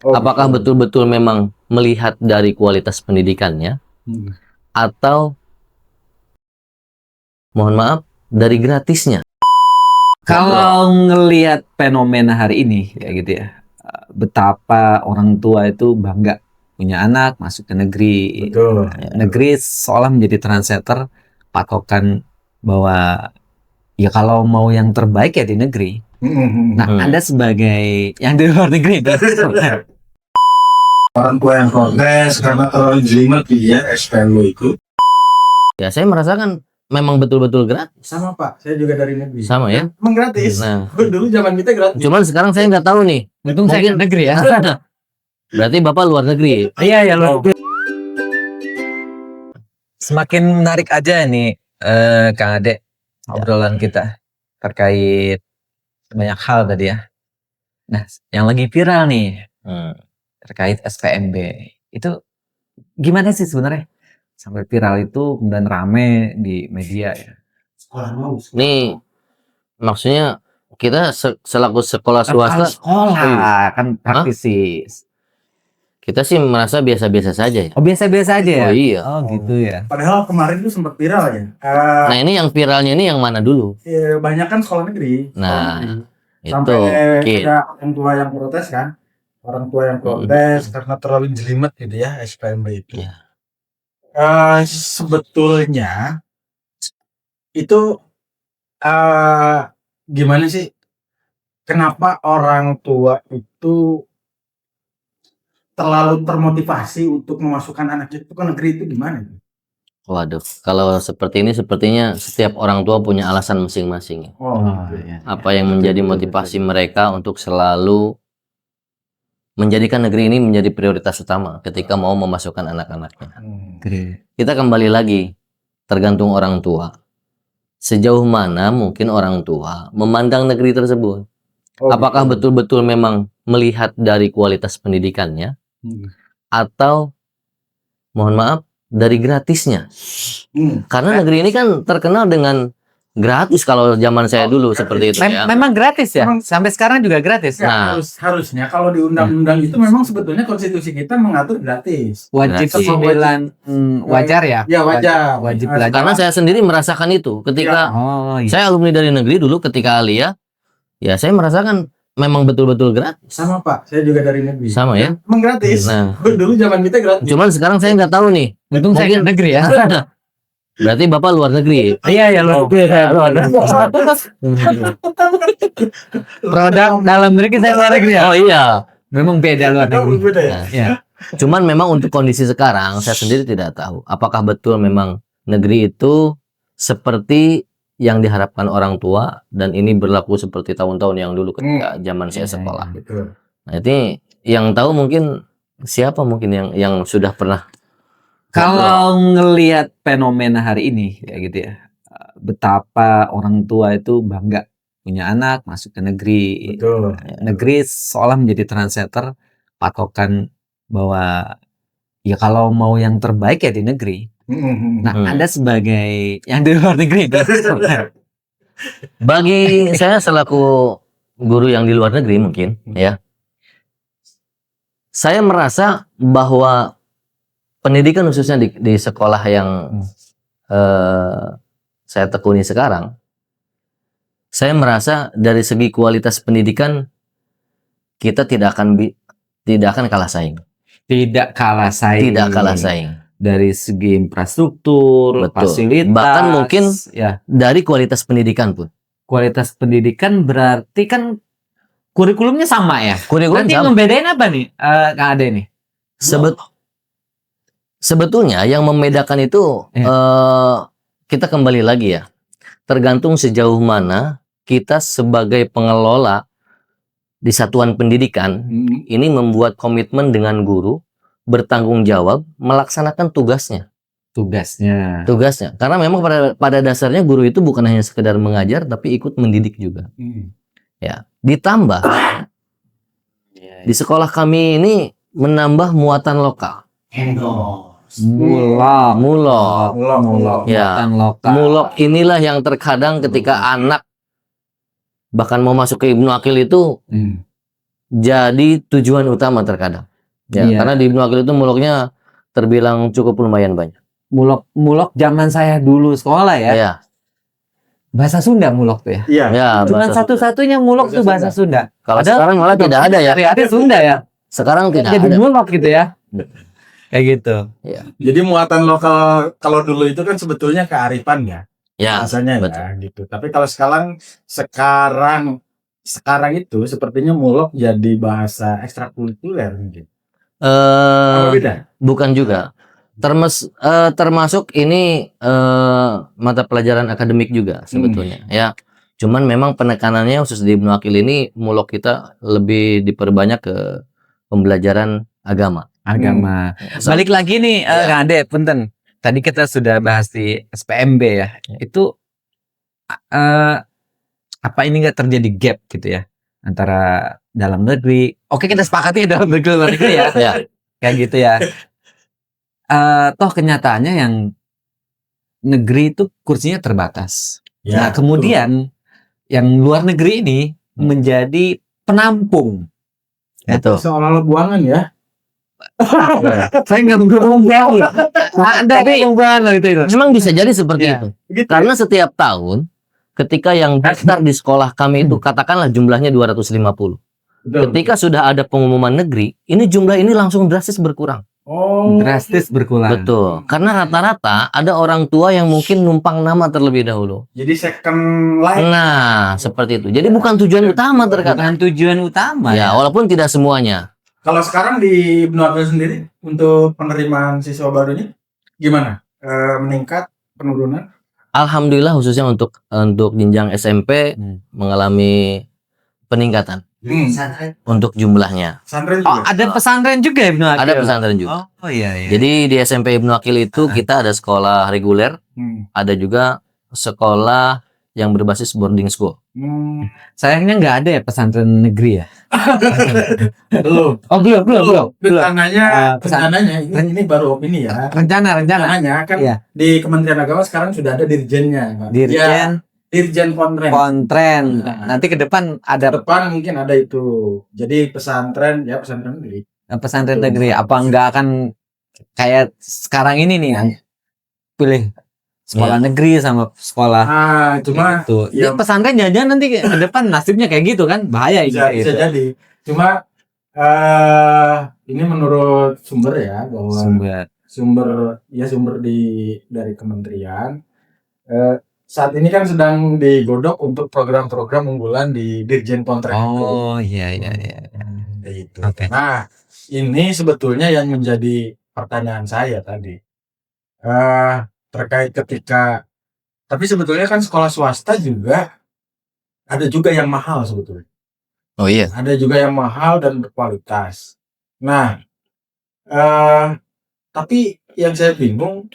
Oh, Apakah gitu. betul-betul memang melihat dari kualitas pendidikannya atau mohon maaf dari gratisnya? Kalau ngelihat fenomena hari ini kayak gitu ya, betapa orang tua itu bangga punya anak masuk ke negeri. Betul. Negeri seolah menjadi trendsetter, patokan bahwa ya kalau mau yang terbaik ya di negeri. Nah, Anda sebagai yang di luar negeri, Orang tua yang protes karena terlalu jelimet ya SPM lo itu. Ya, saya merasakan memang betul-betul gratis. Sama Pak, saya juga dari negeri. Sama ya? Emang gratis. Nah, Dulu zaman kita gratis. cuman sekarang saya nggak tahu nih. untung saya Mungkin- ke negeri ya. Berarti Bapak luar negeri. Iya ya loh. Semakin menarik aja nih, Kang Ade, obrolan kita terkait banyak hal tadi ya. Nah, yang lagi viral nih terkait SPMB itu gimana sih sebenarnya sampai viral itu kemudian rame di media ya? Nih, maksudnya kita selaku sekolah swasta, Sekolah kan praktisi. kita sih merasa biasa-biasa saja ya. Oh biasa-biasa aja ya? Oh iya. Oh gitu ya. Padahal kemarin tuh sempat viral ya. Nah, ini yang viralnya ini yang mana dulu? Banyak kan sekolah negeri. Nah, itu Sampai Kid. ada orang tua yang protes kan. Orang tua yang protes karena terlalu jelimet gitu ya SPMB itu. Iya. Sebetulnya itu gimana sih? Kenapa orang tua itu terlalu termotivasi untuk memasukkan anaknya itu ke negeri itu gimana? Waduh, kalau seperti ini sepertinya setiap orang tua punya alasan masing-masing. Oh, iya. Apa yang menjadi motivasi mereka untuk selalu menjadikan negeri ini menjadi prioritas utama ketika mau memasukkan anak-anaknya. Kita kembali lagi, tergantung orang tua. Sejauh mana mungkin orang tua memandang negeri tersebut. Apakah betul-betul memang melihat dari kualitas pendidikannya atau mohon maaf dari gratisnya? Karena negeri ini kan terkenal dengan gratis kalau zaman saya dulu seperti itu ya. Memang gratis ya? Sampai sekarang juga gratis. Nah. Harusnya kalau di undang-undang itu memang sebetulnya konstitusi kita mengatur gratis. Wajib Gratis. 9 wajar ya? Ya wajar. Wajib belajar. Karena saya sendiri merasakan itu ketika Oh iya. saya alumni dari negeri dulu ketika Alia, ya saya merasakan memang betul-betul gratis. Sama Pak, saya juga dari negeri. Sama ya? Emang gratis. Nah, Dulu zaman kita gratis. cuman sekarang saya nggak tahu nih. Untung saya ke negeri ya. Berarti Bapak luar negeri. Iya ya loh. Produk dalam negeri saya luar negeri ya. Oh iya. Memang beda luar negeri. Beda ya? Nah, Ya. cuman memang untuk kondisi sekarang saya sendiri tidak tahu apakah betul memang negeri itu seperti yang diharapkan orang tua dan ini berlaku seperti tahun-tahun yang dulu ketika zaman saya sekolah. Betul. Nah, ini yang tahu mungkin siapa mungkin yang sudah pernah. Kalau ngelihat fenomena hari ini kayak gitu ya, betapa orang tua itu bangga punya anak masuk ke negeri. Betul. Negeri seolah menjadi trendsetter, patokan bahwa ya kalau mau yang terbaik ya di negeri. Nah, Anda sebagai yang di luar negeri, Bagi saya selaku guru yang di luar negeri mungkin ya, saya merasa bahwa pendidikan khususnya di sekolah yang saya tekuni sekarang, saya merasa dari segi kualitas pendidikan kita tidak akan kalah saing. tidak kalah saing. Tidak kalah saing. Dari segi infrastruktur, Betul. fasilitas, Bahkan mungkin ya dari kualitas pendidikan pun. kualitas pendidikan berarti kan kurikulumnya sama ya. Kurikulum Nanti sama. membedain apa nih, Kak Ade nih? Sebetulnya yang membedakan itu kita kembali lagi ya, tergantung sejauh mana kita sebagai pengelola di satuan pendidikan ini membuat komitmen dengan guru, bertanggung jawab melaksanakan tugasnya. Karena memang pada dasarnya guru itu bukan hanya sekedar mengajar tapi ikut mendidik juga. Ya, ditambah di sekolah kami ini menambah muatan lokal. Mulok. Ya, Muatan lokal. mulok inilah yang terkadang ketika anak bahkan mau masuk ke Ibnu Aqil itu jadi tujuan utama terkadang. Ya, Iya. karena di Ibnu Aqil itu muloknya terbilang cukup lumayan banyak. Mulok zaman saya dulu sekolah ya. Ya, Bahasa Sunda mulok tuh ya. Iya. ya. Cuma bahasa Sunda. satu-satunya mulok tuh bahasa Sunda. Kalau Padahal sekarang malah tidak ada ya. Ada Sunda ya. Sekarang tidak Jadi ada. mulok gitu ya. Kayak gitu. Jadi muatan lokal kalau dulu itu kan sebetulnya kearifan ya. Ya, Rasanya betul. ya gitu. Tapi kalau sekarang itu sepertinya mulok jadi bahasa ekstrakurikuler mungkin. Apa beda? Bukan juga. Termasuk ini mata pelajaran akademik juga sebetulnya. Ya, cuman memang penekanannya khusus di Ibnu Aqil ini mulok kita lebih diperbanyak ke pembelajaran agama. Agama. Balik lagi nih, Kang Ade, punten. Tadi kita sudah bahas di SPMB ya. Itu apa ini nggak terjadi gap gitu ya antara dalam negeri? Oke, kita sepakati dalam negeri luar negeri ya. Ya. Kayak gitu ya. Toh kenyataannya yang negeri itu kursinya terbatas. Ya, Nah, kemudian yang luar negeri ini menjadi penampung. Itu. seolah-olah buangan ya. Saya nggak ngomong jauh. Ada buangan itu. Memang bisa jadi seperti Iya. itu. Begitu. Karena setiap tahun ketika yang daftar di sekolah kami itu katakanlah jumlahnya 250. Betul. Ketika sudah ada pengumuman negeri, ini jumlah ini langsung drastis berkurang. Oh. Drastis berkurang. Betul. Karena rata-rata ada orang tua yang mungkin numpang nama terlebih dahulu. Jadi second life. Nah, seperti itu. Jadi bukan tujuan utama terkadang. Bukan tujuan utama Ya, walaupun tidak semuanya. Kalau sekarang di Ibnu Aqil sendiri untuk penerimaan siswa baru ini gimana? Meningkat, penurunan? Alhamdulillah khususnya untuk jenjang SMP mengalami peningkatan untuk jumlahnya. Pesantren Oh, juga. ada pesantren juga ya Ibnu Aqil? Ada pesantren juga. Oh iya iya. Jadi di SMP Ibnu Aqil itu kita ada sekolah reguler, ada juga sekolah yang berbasis boarding school. Sayangnya nggak ada ya pesantren negeri ya? Belum. Oh belum. Rencananya ini baru opini ya. Rencana. Rencananya kan Iya. di Kementerian Agama sekarang sudah ada dirjennya, Pak. Dirjen Dirjen Pontren. Pontren. Nah. Nanti ke depan ada Depan mungkin ada itu. Jadi pesantren negeri. pesantren negeri. Apa nggak akan kayak sekarang ini nih? Pilih sekolah negeri sama sekolah Cuma itu. ya, Pesantren jangan nanti ke depan nasibnya kayak gitu kan? Bahaya bisa gitu. jadi. Cuma ini menurut sumber ya bahwa sumber dari kementerian saat ini kan sedang digodok untuk program-program unggulan di Dirjen Pontren. Oh iya. Itu. Oke. Nah, ini sebetulnya yang menjadi pertanyaan saya tadi. Terkait tapi sebetulnya kan sekolah swasta juga ada juga yang mahal sebetulnya. Oh iya. Ada juga yang mahal dan berkualitas. Nah, tapi yang saya bingung,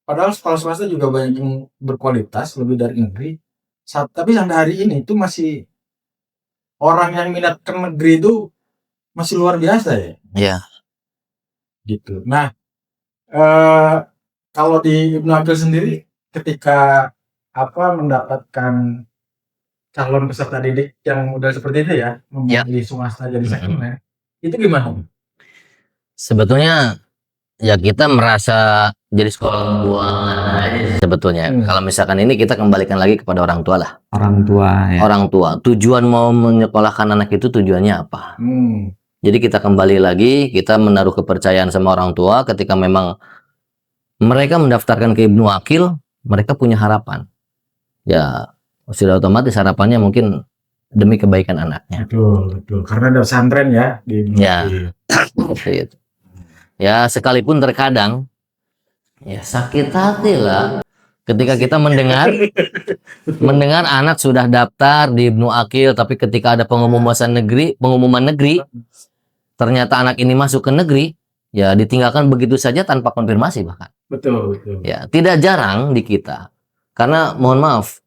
padahal sekolah swasta juga banyak yang berkualitas lebih dari negeri. Tapi sampai hari ini itu masih orang yang minat ke negeri itu masih luar biasa ya. Iya. Gitu. Nah, kalau di Ibnu Aqil sendiri ketika mendapatkan calon peserta didik yang udah seperti itu ya, memilih swasta jadi secondnya, itu gimana? Sebetulnya ya kita merasa jadi sekolah buangan aja sebetulnya. Kalau misalkan ini kita kembalikan lagi kepada orang tua lah. Orang tua ya. Orang tua. Tujuan mau menyekolahkan anak itu tujuannya apa? Jadi kita kembali lagi, kita menaruh kepercayaan sama orang tua ketika memang mereka mendaftarkan ke Ibnu Aqil, mereka punya harapan. Ya, sudah otomatis harapannya mungkin demi kebaikan anaknya. Betul. Karena ada pesantren ya di Ibnu Aqil. Gitu. Ya, sekalipun terkadang ya sakit hati lah ketika kita mendengar anak sudah daftar di Ibnu Aqil, tapi ketika ada pengumuman negeri, ternyata anak ini masuk ke negeri, ya ditinggalkan begitu saja tanpa konfirmasi bahkan. Betul. Ya, tidak jarang di kita. Karena mohon maaf,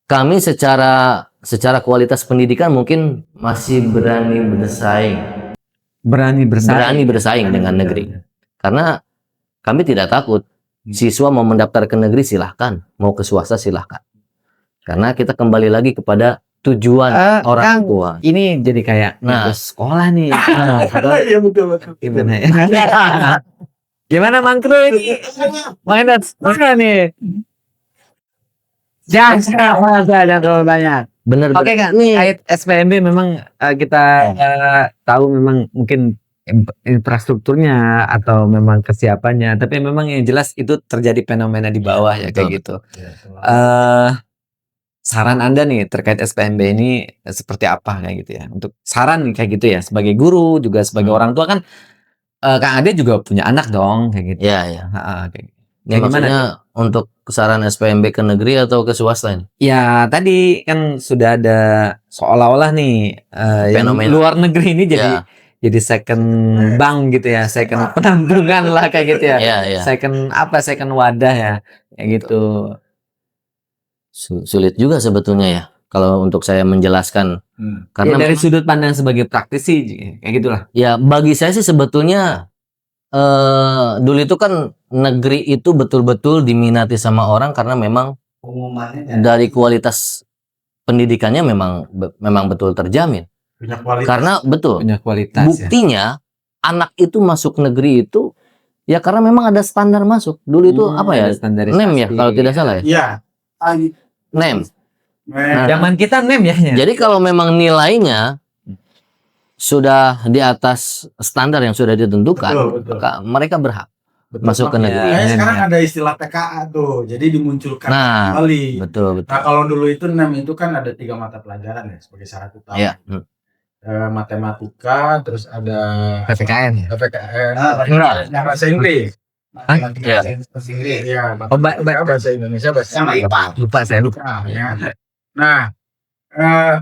kami secara kualitas pendidikan mungkin masih berani bersaing dengan negeri. Karena kami tidak takut. Siswa mau mendaftar ke negeri silahkan, mau ke swasta silahkan. Karena kita kembali lagi kepada tujuan orang Kang, tua. ini jadi kayak Nah. sekolah nih. Iya betul. Gimana ya? Gimana Mangkru ini? Mana nih? Jangan terlalu banyak. Bener. Oke Kak, kait SPMB memang kita tahu memang mungkin infrastrukturnya atau memang kesiapannya, tapi memang yang jelas itu terjadi fenomena di bawah ya kayak Betul. gitu. Saran Anda nih terkait SPMB ini seperti apa kayak gitu ya? Untuk saran kayak gitu ya sebagai guru juga sebagai orang tua kan, Kang Ade juga punya anak dong kayak gitu. Iya, iya. Kayak Ini gimana maksudnya untuk saran SPMB ke negeri atau ke swasta ini? ya tadi kan sudah ada seolah-olah nih yang Fenomena. luar negeri ini Ya. jadi second bank gitu ya, second penampungan lah kayak gitu ya. Iya, iya. Second wadah ya kayak gitu. Sulit juga sebetulnya ya kalau untuk saya menjelaskan. Hmm. Karena Karena dari sudut pandang sebagai praktisi kayak gitulah. ya bagi saya sih sebetulnya dulu itu kan negeri itu betul-betul diminati sama orang karena memang dari kualitas pendidikannya memang betul terjamin. Punya kualitas. Karena betul. Punya kualitas ya. Buktinya anak itu masuk negeri itu ya karena memang ada standar masuk. Dulu itu apa ya? Ada standarisasi. NEM ya kalau tidak salah ya. Iya. NEM. Nah, Zaman kita NEM ya. Jadi kalau memang nilainya sudah di atas standar yang sudah ditentukan, Betul. maka mereka berhak betul. masuk ke negeri. Makanya Ya, sekarang ya. ada istilah PKA tuh. Jadi dimunculkan Nah, kembali. betul. Nah, kalau dulu itu 6 itu kan ada 3 mata pelajaran ya sebagai syarat utama. Ya. Matematika, terus ada PPKN. PPKN, bahasa Inggris. Iya. Bahasa Inggris. Iya, Oh, bahasa Indonesia, bahasa IPA. lupa saya lupa. Ya. Nah,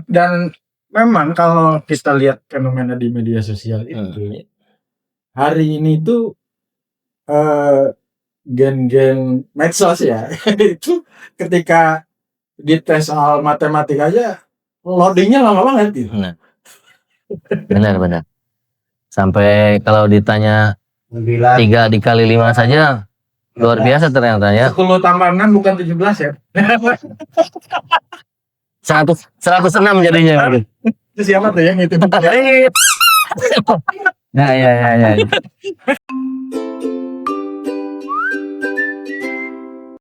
dan memang kalau kita lihat fenomena di media sosial itu, hari ini tuh gen-gen medsos ya, itu ketika dites soal matematika aja loadingnya lama banget gitu. Benar. Sampai kalau ditanya 3 dikali 5 saja luar biasa ternyata ya. 10 tambah 6 bukan 17 ya. 106 jadinya. Itu siapa tuh yang itu? Ya.